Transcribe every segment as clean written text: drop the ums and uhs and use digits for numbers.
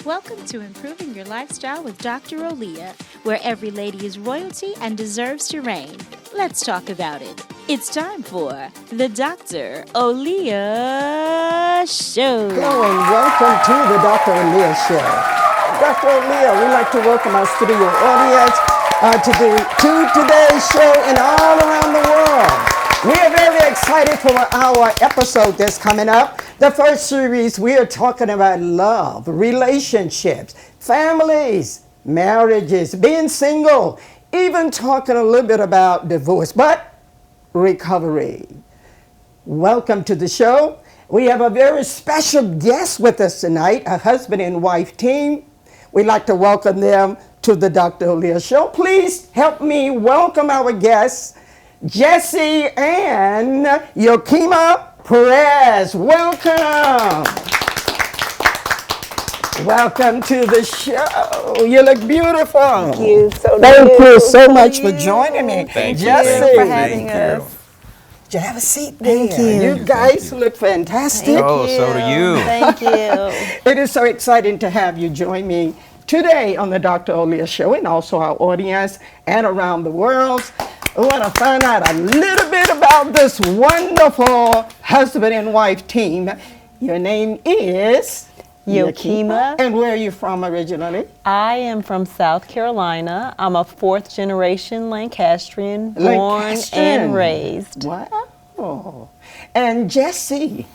Welcome to Improving Your Lifestyle with Dr. Olia, where every lady is royalty and deserves to reign. Let's talk about it. It's time for the Dr. Olia Show. Hello and welcome to the Dr. Olia Show. Dr. Olia, we'd like to welcome our studio audience to today's show and all around the world. We are very excited for our episode that's coming up. The first series, we are talking about love, relationships, families, marriages, being single, even talking a little bit about divorce, but recovery. Welcome to the show. We have a very special guest with us tonight, a husband and wife team. We'd like to welcome them to the Dr. Olia Show. Please help me welcome our guests, Jesse and Yakima Perez. Welcome. Welcome to the show. You look beautiful. Thank you. Thank you so much for joining me. Thank Jesse. you for having us. Have a seat there. Thank you. You guys look fantastic. Thank you. So do you. Thank you. It is so exciting to have you join me today on the Dr. Olia Show and also our audience and around the world. We want to find out a little bit about this wonderful husband and wife team. Your name is Yakima. And where are you from originally? I am from South Carolina. I'm a fourth generation Lancastrian, born Lancastrian. and raised. Wow. And Jesse.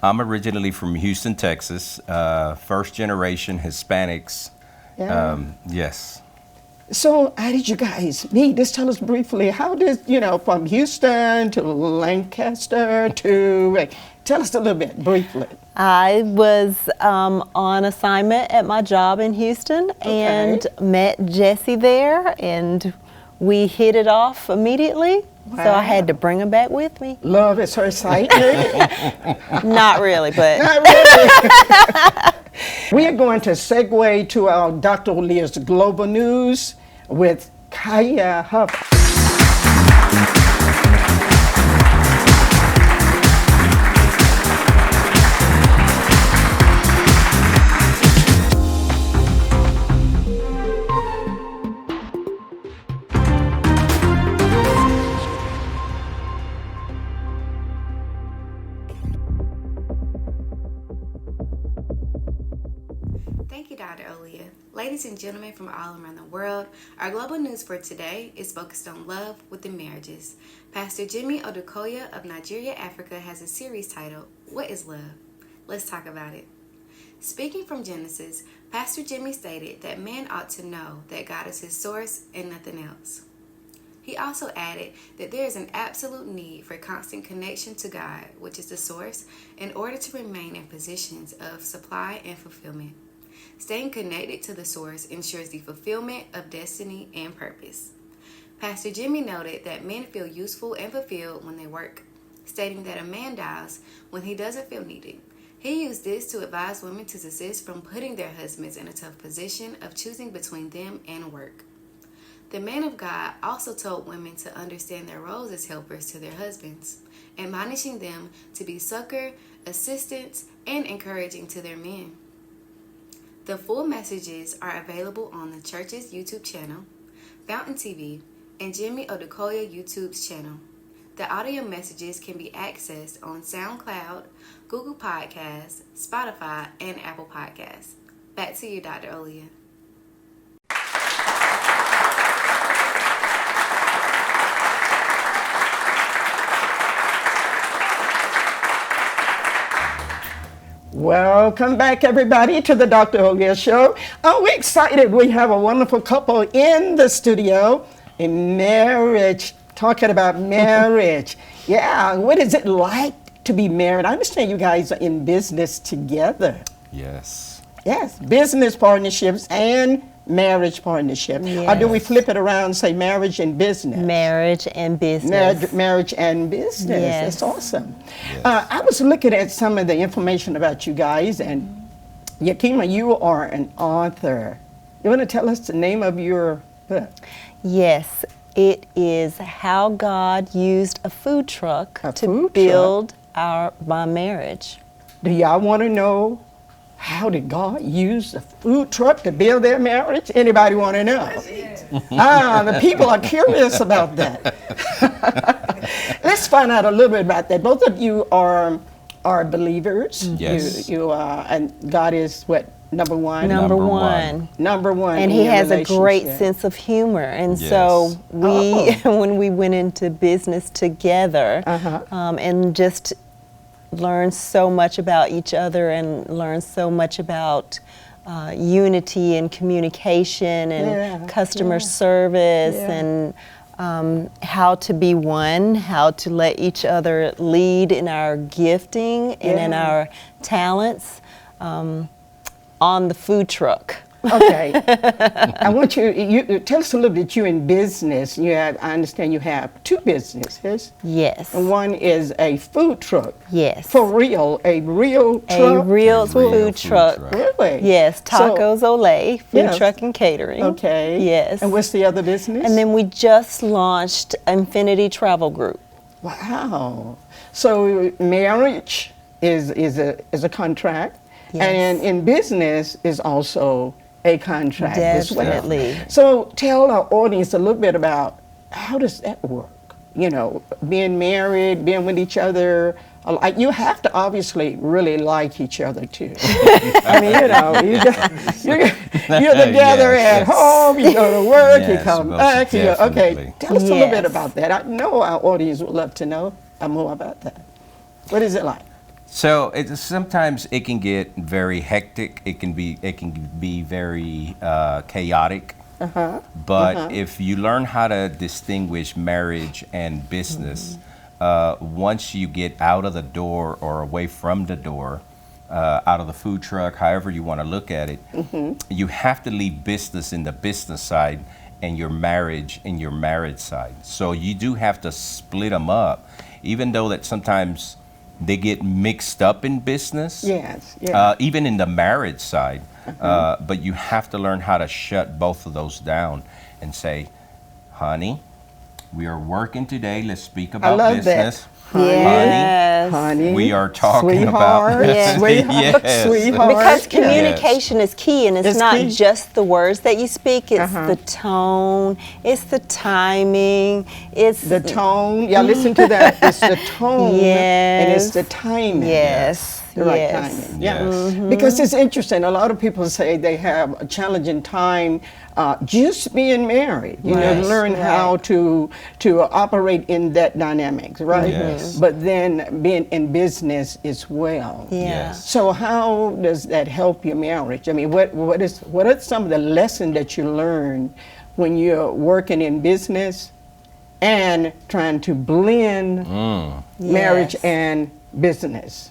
I'm originally from Houston, Texas. First generation Hispanics. Yeah. Yes. So how did you guys meet? Just tell us briefly, how did, from Houston to Lancaster to, tell us a little bit briefly. I was on assignment at my job in Houston and met Jesse there, and we hit it off immediately. Wow. So I had to bring him back with me. Love is her sight. Not really, but Not really. We are going to segue to our Dr. Olia's Global News with Kaya Huff. Thank you, Dr. Olia. Ladies and gentlemen from all around the world, our global news for today is focused on love within marriages. Pastor Jimmy Odukoya of Nigeria, Africa has a series titled, What is Love? Let's talk about it. Speaking from Genesis, Pastor Jimmy stated that man ought to know that God is his source and nothing else. He also added that there is an absolute need for constant connection to God, which is the source, in order to remain in positions of supply and fulfillment. Staying connected to the source ensures the fulfillment of destiny and purpose. Pastor Jimmy noted that men feel useful and fulfilled when they work, stating that a man dies when he doesn't feel needed. He used this to advise women to desist from putting their husbands in a tough position of choosing between them and work. The man of God also told women to understand their roles as helpers to their husbands, admonishing them to be succor, assistants, and encouraging to their men. The full messages are available on the church's YouTube channel, Fountain TV, and Jimmy Odukoya YouTube's channel. The audio messages can be accessed on SoundCloud, Google Podcasts, Spotify, and Apple Podcasts. Back to you, Dr. Olia. Welcome back, everybody, to the Dr. Olia Show. Oh, we're excited. We have a wonderful couple in the studio in marriage, talking about marriage. Yeah, what is it like to be married? I understand you guys are in business together. Yes. Yes, business partnerships and marriage partnership. Or do we flip it around and say marriage and business? marriage and business. Marriage and business. Yes. That's awesome. Yes. I was looking at some of the information about you guys, and Yakima, you are an author. You want to tell us the name of your book? Yes, it is How God Used a Food Truck A to food Build my Marriage. Do y'all want to know how did God use a food truck to build their marriage? Anybody want to know? The people are curious about that. Let's find out a little bit about that. Both of you are believers. Yes. And God is what? Number one? Number one. Number one. And in he your has a great relationship. sense of humor. And Yes. so when we went into business together, and just learned so much about each other and learned so much about unity and communication and customer service and how to be one, how to let each other lead in our gifting and in our talents. On the food truck. Okay. I want you tell us a little bit. You're in business. I understand you have two businesses. Yes. And one is a food truck. Yes. For real, a real truck. A real food truck. Really? Yes, So- Tacos Olay, food Yes. truck and catering. Okay. Yes. And what's the other business? And then we just launched Infinity Travel Group. Wow. So marriage is a contract, Yes. and in business is also a contract as well. Definitely. So tell our audience a little bit about how does that work? You know, being married, being with each other. You have to obviously really like each other too. I mean, you know, you're together Yes, at home, you go to work, you Yes, come most back. Okay, definitely. tell us a little bit Yes. about that. I know our audience would love to know more about that. What is it like? So sometimes it can get very hectic. It can be very chaotic. But if you learn how to distinguish marriage and business, once you get out of the door or away from the door, out of the food truck, however you want to look at it, you have to leave business in the business side and your marriage in your marriage side. So you do have to split them up, even though that sometimes they get mixed up in business. Yes, yeah. Even in the marriage side. But you have to learn how to shut both of those down and say, honey, we are working today. Let's speak about love that. business. Yes. Honey, We are talking about sweetheart, Yes. sweetheart, Yes. sweetheart. Because Yeah. communication is key, and it's It's not key. just the words that you speak, it's the tone, it's the timing, it's The tone, yeah, listen to that. It's the tone and it's the timing. Yes. The right yes. timing. Yeah. Yes. Because it's interesting. A lot of people say they have a challenging time just being married. You know, Right. learn how to operate in that dynamics, right? Yes. But then being in business as well. Yeah. Yes. So how does that help your marriage? I mean, what are some of the lessons that you learn when you're working in business and trying to blend marriage Yes. and business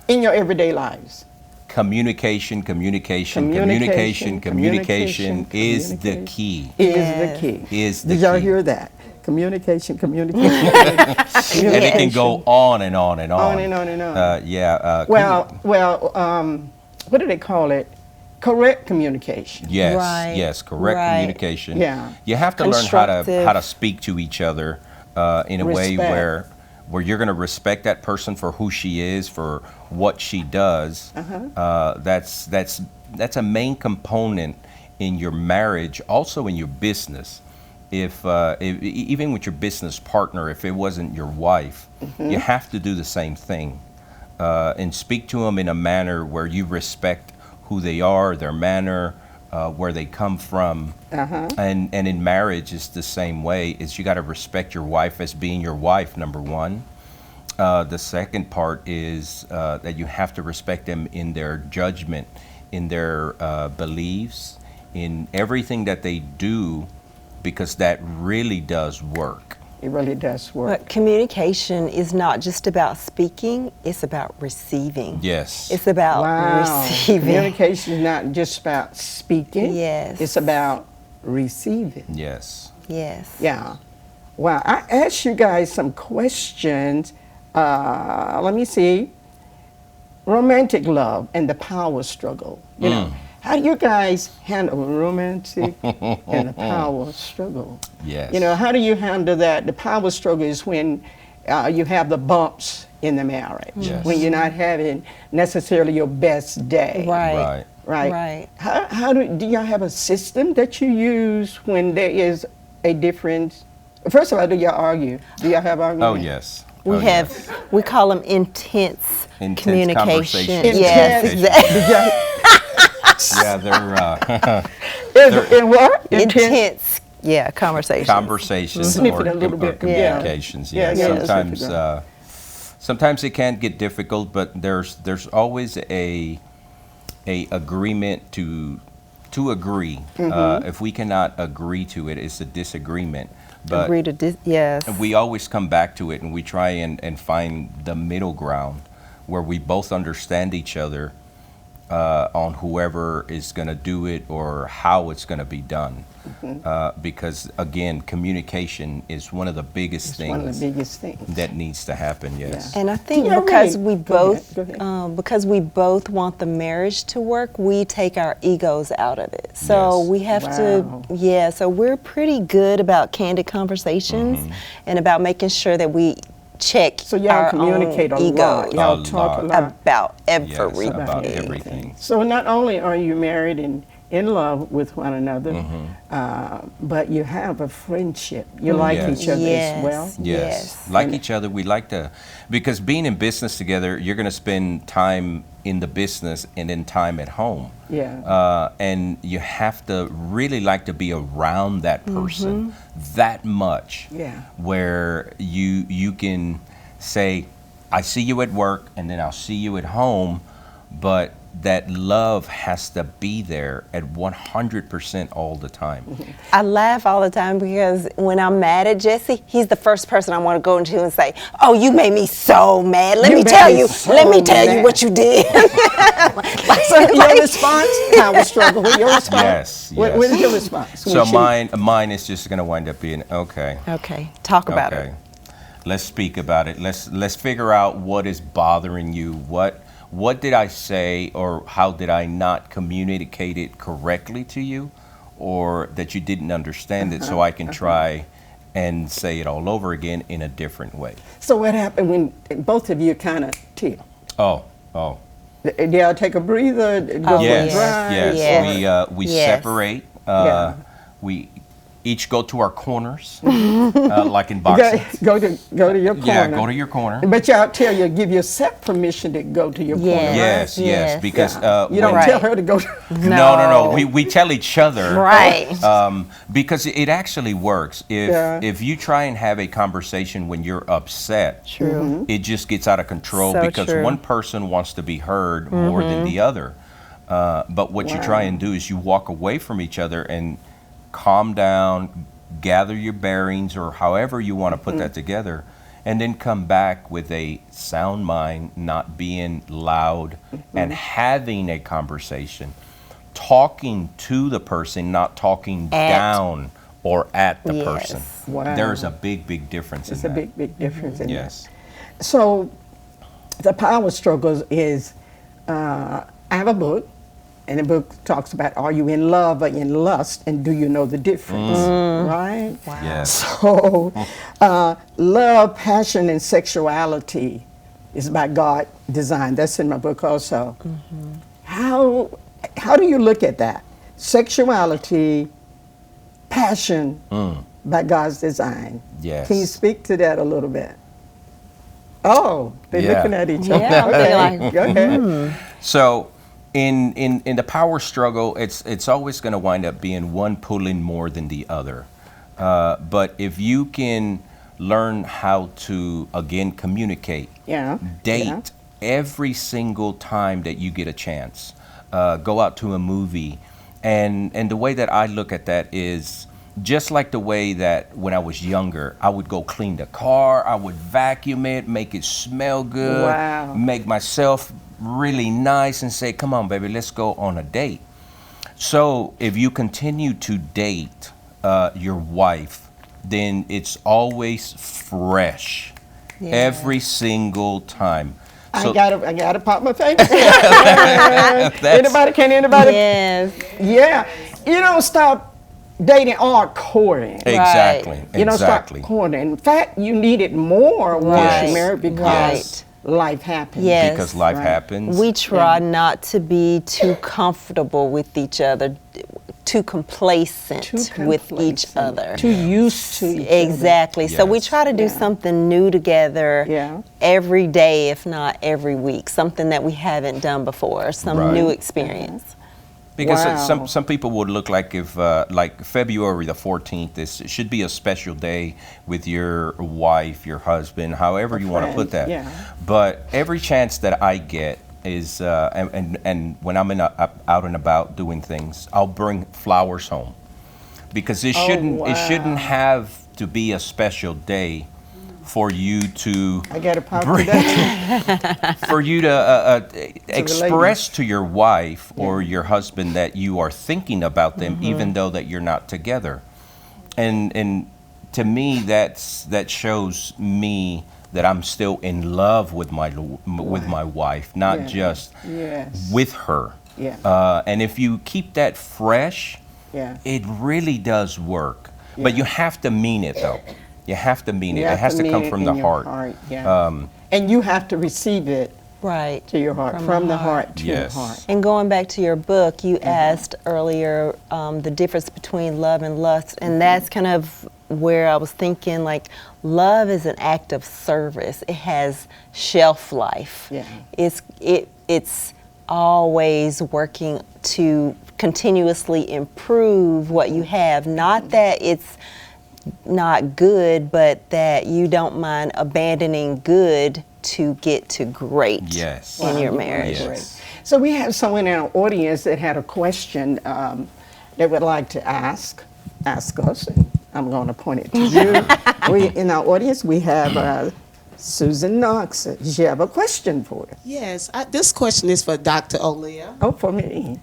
in your everyday lives? Communication Communication, is the communication. key. Is Yes. the key. Is the Did y'all key. hear that? Communication. And it can go on and on and on. On and on and on. Well, What do they call it? Correct communication. yes, Right, yes, correct right. communication. Yeah. You have to learn how Constructive. to speak to each other in a way Respect. where you're going to respect that person for who she is, for what she does. That's a main component in your marriage, also in your business. If even with your business partner, if it wasn't your wife, you have to do the same thing and speak to them in a manner where you respect who they are, their manner, where they come from. And in marriage, it's the same way. Is you got to respect your wife as being your wife, number one. The second part is that you have to respect them in their judgment, in their beliefs, in everything that they do, because that really does work. It really does work. But communication is not just about speaking, it's about receiving. Yes. It's about Wow. receiving. Communication is not just about speaking. Yes. It's about receiving. Yes. Yes. Yeah. Wow. I asked you guys some questions. Let me see. Romantic love and the power struggle. You know, how do you guys handle romantic and the power struggle? Yes. You know, how do you handle that? The power struggle is when you have the bumps in the marriage, Yes. when you're not having necessarily your best day. Right. Right. Right. How do y'all have a system that you use when there is a difference? First of all, do y'all argue? Do y'all have arguments? Oh, yes. We Oh, have, yes. we call them intense communication. conversations. Yes, Intense. exactly. Yeah, they're In what? Intense, yeah, conversations. conversations Sniff or, it a little or bit, yeah. communications. Yeah, Yeah, yeah, sometimes sniff it sometimes it can get difficult, but there's always a agreement to agree. If we cannot agree to it, it's a disagreement. But Agree to yes. we always come back to it, and we try and find the middle ground where we both understand each other on whoever is going to do it or how it's going to be done. Because again, communication is one of the biggest things One of the biggest things. that needs to happen. Yes. And I think Yeah, because really. we Go both ahead, go ahead. because we both want the marriage to work, we take our egos out of it. So Yes. we have Wow. to, yeah. So we're pretty good about candid conversations and about making sure that we check So y'all our communicate own a egos lot. Y'all A talk a lot. lot. about Yes, everything. about everything. So not only are you married and in love with one another, but you have a friendship. You like Yes. each other Yes. as well. Yes. Yes. Like each other, we like to, because being in business together, you're going to spend time in the business and then time at home. Yeah. And you have to really like to be around that person that much. Yeah. Where you can say, I see you at work and then I'll see you at home, but that love has to be there at 100% all the time. I laugh all the time because when I'm mad at Jesse, he's the first person I want to go into and say, "Oh, you made me so mad. Let You me made tell me you. so Let me tell you mad." what you did." So your response? Power struggle. What your response? Yes, What yes. is your response? So when she- mine is just going to wind up being, okay. Okay, talk about Okay. it. Let's speak about it. Let's figure out what is bothering you. What did I say, or how did I not communicate it correctly to you, or that you didn't understand it, so I can try and say it all over again in a different way. So what happened when both of you kind of tear? Oh. Did y'all take a breather? Go for a Yes, drive? yes. Yes. We Yes. separate. Yeah. We each go to our corners, like in boxing. Go to your corner. Yeah, go to your corner. But y'all give yourself permission to go to your corner. Yes. Yes, yes, because You don't when- tell her to go. No. We tell each other. Right. Because it actually works. Yeah. If you try and have a conversation when you're upset, True. it just gets out of control So because true. one person wants to be heard more than the other. But what you try and do is you walk away from each other and calm down, gather your bearings, or however you want to put that together, and then come back with a sound mind, not being loud, and having a conversation, talking to the person, not talking down or at the Yes. person. Wow. There's a big difference It's in a that. big difference in that. Yes. So the power struggles is, I have a book, and the book talks about, are you in love or in lust, and do you know the difference, right? Wow. Yes. So love, passion, and sexuality is by God designed. That's in my book also. How do you look at that? Sexuality, passion, by God's design. Yes. Can you speak to that a little bit? Oh, they're Yeah. looking at each Yeah, other. they're Okay, like, go ahead. So in the power struggle, it's always going to wind up being one pulling more than the other. But if you can learn how to, again, communicate, Yeah. date yeah. every single time that you get a chance, go out to a movie. And the way that I look at that is just like the way that when I was younger, I would go clean the car, I would vacuum it, make it smell good, Wow. make myself really nice and say, come on, baby, let's go on a date. So if you continue to date your wife, then it's always fresh every single time. So I gotta pop my face. Can anybody? Yes. Yeah. You don't stop dating or courting. Exactly. You know, start Exactly. courting. In fact, you need it more once Right. you're married because life happens. Yes. Because life Right. happens. We try not to be too comfortable with each other, too complacent, Too with each complacent, other. Too used to each other. Exactly. So we Yes. try to do Yeah. something new together Yeah. every day, if not every week. Something that we haven't done before, some Right. new experience. Because Wow. some people would look like if like February the 14th it should be a special day with your wife, your husband, however you want to put that. yeah. But every chance that I get is and when I'm out and about doing things, I'll bring flowers home because it shouldn't wow. have to be a special day for you to I got a pop bring- today. for you to express to your wife or your husband that you are thinking about them, even though that you're not together. And to me, that shows me that I'm still in love with my wife, not Yeah. just Yes. with her. Yeah. And if you keep that fresh, Yeah. it really does work. But you have to mean it, though. You have to mean it. You It have has to mean come it from in the your heart. Yeah. And you have to receive it Right. to your heart, from the heart to Yes. the heart. And going back to your book, you asked earlier the difference between love and lust, and that's kind of where I was thinking, like, love is an act of service. It has shelf life. Yeah. It's always working to continuously improve what you have. Not that it's not good, but that you don't mind abandoning good to get to great Yes. in your Wow, marriage. Yes. So we have someone in our audience that had a question they would like to ask us, and I'm going to point it to you. In our audience, we have Susan Knox. Does she have a question for us? Yes, this question is for Dr. Olia. Oh, for me.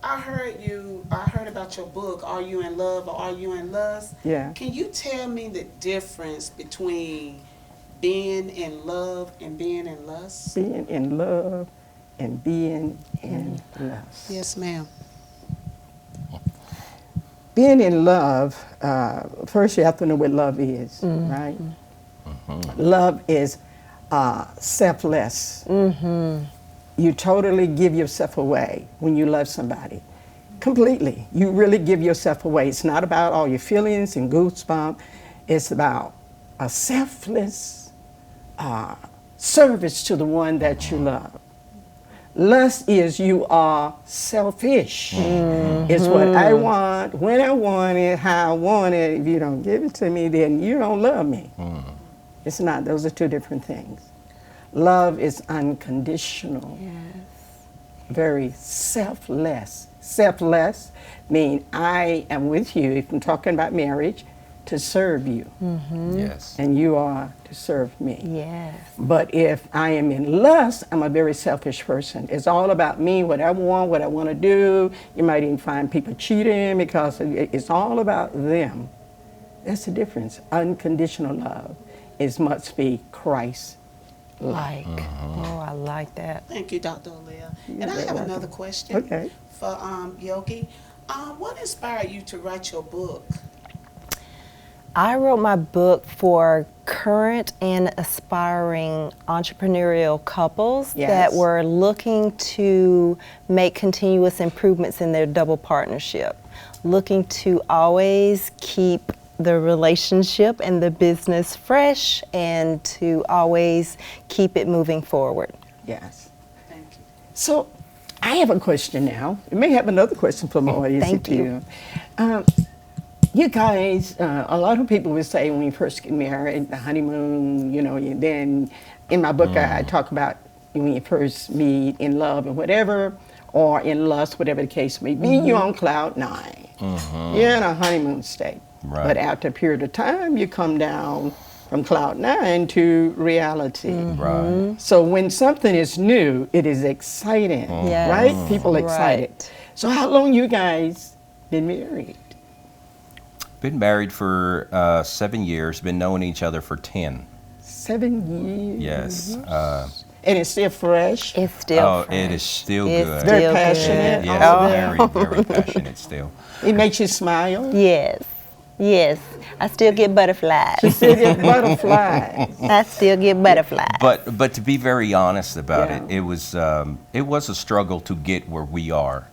I heard about your book, Are You in Love or Are You in Lust? Yeah. Can you tell me the difference between being in love and being in lust? Being in love and being in lust. Yes, ma'am. Being in love, first you have to know what love is, right? Love is selfless. You totally give yourself away when you love somebody. Completely. You really give yourself away. It's not about all your feelings and goosebumps. It's about a selfless service to the one that you love. Lust is you are selfish. It's what I want, when I want it, how I want it. If you don't give it to me, then you don't love me. It's not. Those are two different things. Love is unconditional. Very selfless. Selfless means I am with you, if I'm talking about marriage, to serve you. Yes. And you are to serve me. Yes. But if I am in lust, I'm a very selfish person. It's all about me, what I want to do. You might even find people cheating because it's all about them. That's the difference. Unconditional love must be Christ. Like, oh, I like that. Thank you, Dr. Olia. And I very have welcome. another question Okay. for Yogi. What inspired you to write your book? I wrote my book for current and aspiring entrepreneurial couples Yes. that were looking to make continuous improvements in their double partnership, looking to always keep the relationship and the business fresh and to always keep it moving forward. Yes. Thank you. So I have a question now. You may have another question from my audience. Thank if you. You guys, a lot of people would say when you first get married, the honeymoon, and then in my book I talk about when you first meet, in love and whatever, or in lust, whatever the case may be, you're on cloud 9. You're in a honeymoon state. Right. But after a period of time, you come down from cloud 9 to reality. Right. So when something is new, it is exciting, Yes. right? People excited. Right. So how long you guys been married? Been married for 7 years. Been knowing each other for 10. 7 years. Yes. And it's still fresh. It's still Oh, fresh. it is still It's good. Very still passionate. good. Yes, Oh. very passionate still. It makes you smile. Yes. Yes. I still get butterflies. Still get butterflies. I still get butterflies. But to be very honest about Yeah. it was a struggle to get where we are.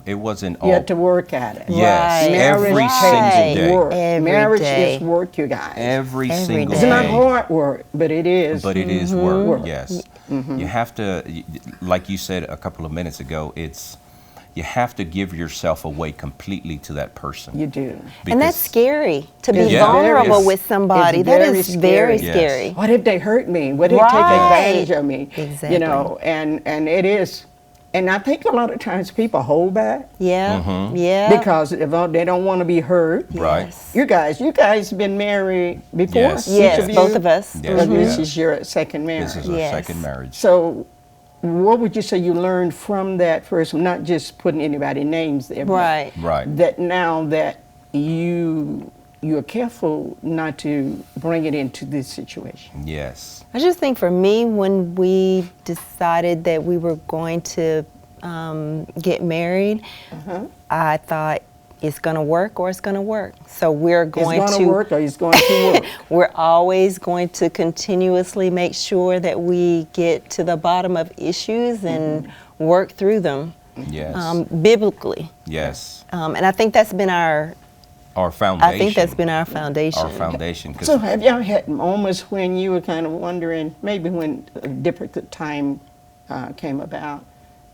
It wasn't all. You have to work at it. Yes, Right. every Marriage single takes day. work. Every Marriage day. is work, you guys. Every Every single day. It's not day. hard work, but it is. But it is work. Work. Yes. You have to, like you said a couple of minutes ago, you have to give yourself away completely to that person. You do. And that's Because- scary to be It's Yeah. vulnerable very- with somebody. it's That very is very scary. Yes. scary. What if they hurt me? What if they take Right. advantage of me? Exactly. You know, and it is. And I think a lot of times people hold back Yeah. Mm-hmm. Yeah. because they don't want to be hurt. Right. Yes. You guys been married before? Yes. Each Yes, of you? both of us. Yes, Or we this have. is your second marriage. This is our Yes. second marriage. So, what would you say you learned from that first? Not just putting anybody's names there, but Right. Right. that now that you are careful not to bring it into this situation. Yes. I just think for me, when we decided that we were going to get married, I thought it's going to work or it's going to work. So we're going It's to going to work or it's going to work. We're always going to continuously make sure that we get to the bottom of issues and work through them Yes. biblically. Yes. And I think that's been our Foundation. I think that's been our foundation. our foundation. 'Cause So, have y'all had moments when you were kind of wondering, maybe when a difficult time came about,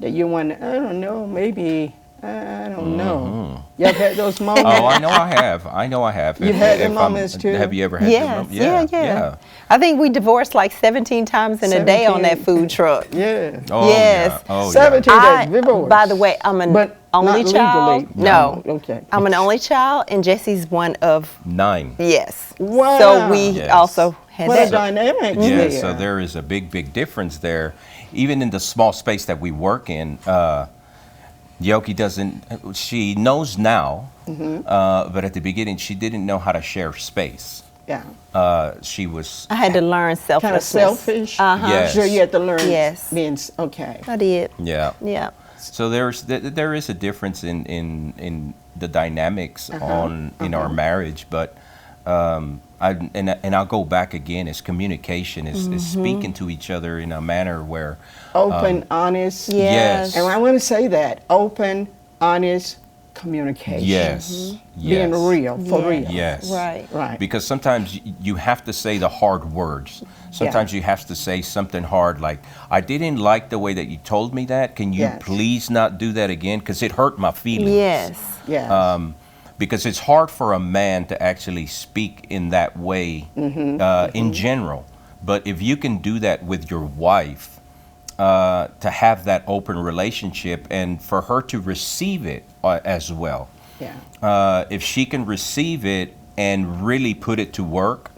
that you wonder, I don't know, maybe, I don't know. Y'all had those moments? Oh, I know I have. You've had them moments too? Have you ever had Yes, them? yeah. I think we divorced like 17 times in a day on that 17. food truck. Yeah. Oh, Yes. Yeah. Oh, 17 I, days divorce. by the way, I'm an But only not child. legally. No. Okay. I'm an only child, and Jesse's one of, yeah. 9. yes. Wow. So we Yes. also had What a that. dynamic Yeah, there. so there is a big difference there. Even in the small space that we work in, Yoki she knows now, but at the beginning she didn't know how to share space. Yeah. She was, I had to learn Kind of selflessness. selfish. Uh-huh. Yes. Sure, you had to learn Yes. being, okay. I did. yeah. Yeah. So there is a difference in the dynamics in our marriage, but I'll go back again. Is communication is speaking to each other in a manner where Open, honest. Yes. And I want to say that open, honest communication. yes, Being real, for real. Yes. Right. Right. Because sometimes you have to say the hard words. Sometimes you have to say something hard like, I didn't like the way that you told me that. Can you Yes. please not do that again? Because it hurt my feelings. Yes. Yes. Because it's hard for a man to actually speak in that way in general. But if you can do that with your wife, to have that open relationship and for her to receive it as well. Yeah. If she can receive it and really put it to work,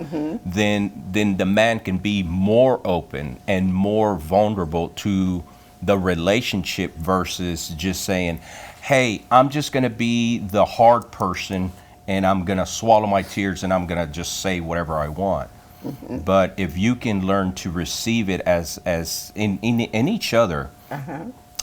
then the man can be more open and more vulnerable to the relationship versus just saying, hey, I'm just going to be the hard person and I'm going to swallow my tears and I'm going to just say whatever I want. But if you can learn to receive it as in each other,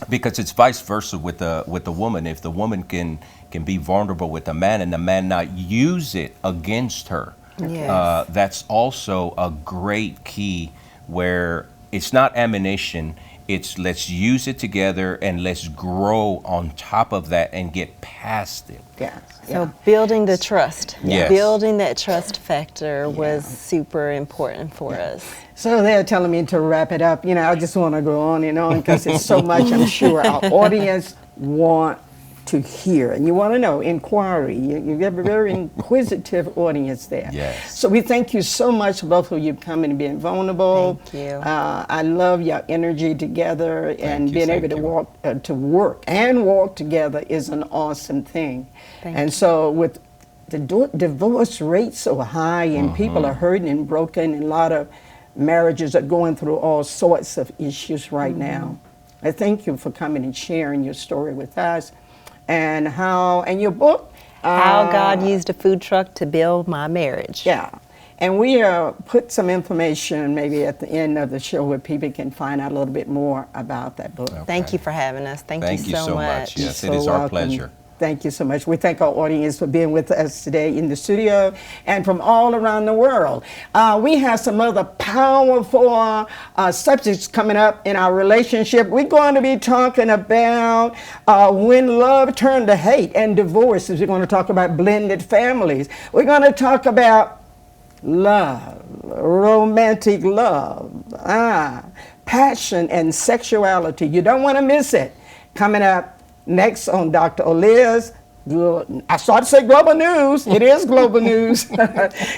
because it's vice versa with the woman. If the woman can be vulnerable with the man and the man not use it against her, Yes. that's also a great key where it's not ammunition. It's let's use it together and let's grow on top of that and get past it. Yes. So building the trust, Yes. building that trust factor was super important for us. So they're telling me to wrap it up. You know, I just want to go on because it's so much I'm sure our audience want to hear. And you want to know, inquiry. You have a very inquisitive audience there. Yes. So we thank you so much, both of you, coming and being vulnerable. Thank you. I love your energy together and you, being able thank to you. to work and walk together is an awesome thing. Thank and you. so with the divorce rate so high and people are hurting and broken and a lot of marriages are going through all sorts of issues right now. I thank you for coming and sharing your story with us and your book. How God used a food truck to build my marriage. Yeah. And we put some information maybe at the end of the show where people can find out a little bit more about that book. Okay. Thank you for having us. Thank you so much. Yes, You're it is so our welcome. pleasure. Thank you so much. We thank our audience for being with us today in the studio and from all around the world. We have some other powerful subjects coming up in our relationship. We're going to be talking about when love turned to hate and divorces. We're going to talk about blended families. We're going to talk about love, romantic love, passion and sexuality. You don't want to miss it. Coming up next on Dr. Olia's, I started to say global news. It is global news.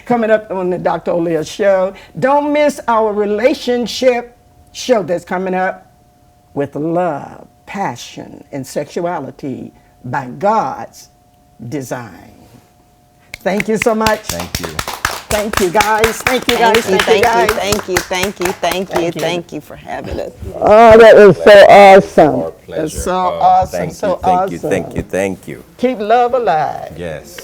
Coming up on the Dr. Olia show. Don't miss our relationship show that's coming up with love, passion, and sexuality by God's design. Thank you so much. Thank you. Thank you, guys. Thank you, guys. Thank you, guys. Thank you for having us. Oh, that was so awesome. Our pleasure. It's so awesome. Thank so you, thank you, awesome. thank you, thank you. Keep love alive. Yes.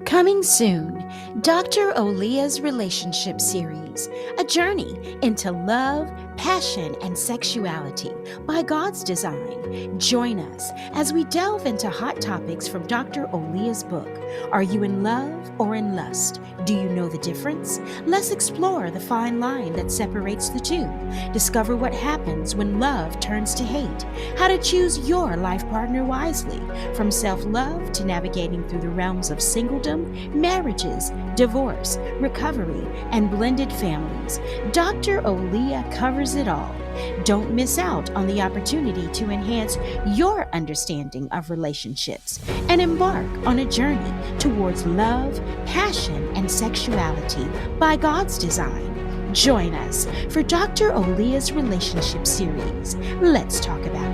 Coming soon, Dr. Olia's Relationship Series, a journey into love, passion, and sexuality by God's design. Join us as we delve into hot topics from Dr. Olia's book. Are you in love or in lust? Do you know the difference? Let's explore the fine line that separates the two. Discover what happens when love turns to hate. How to choose your life partner wisely. From self-love to navigating through the realms of singledom, marriages, divorce, recovery, and blended families. Dr. Olia covers it all. Don't miss out on the opportunity to enhance your understanding of relationships and embark on a journey towards love, passion, and sexuality by God's design. Join us for Dr. Olia's Relationship Series. Let's talk about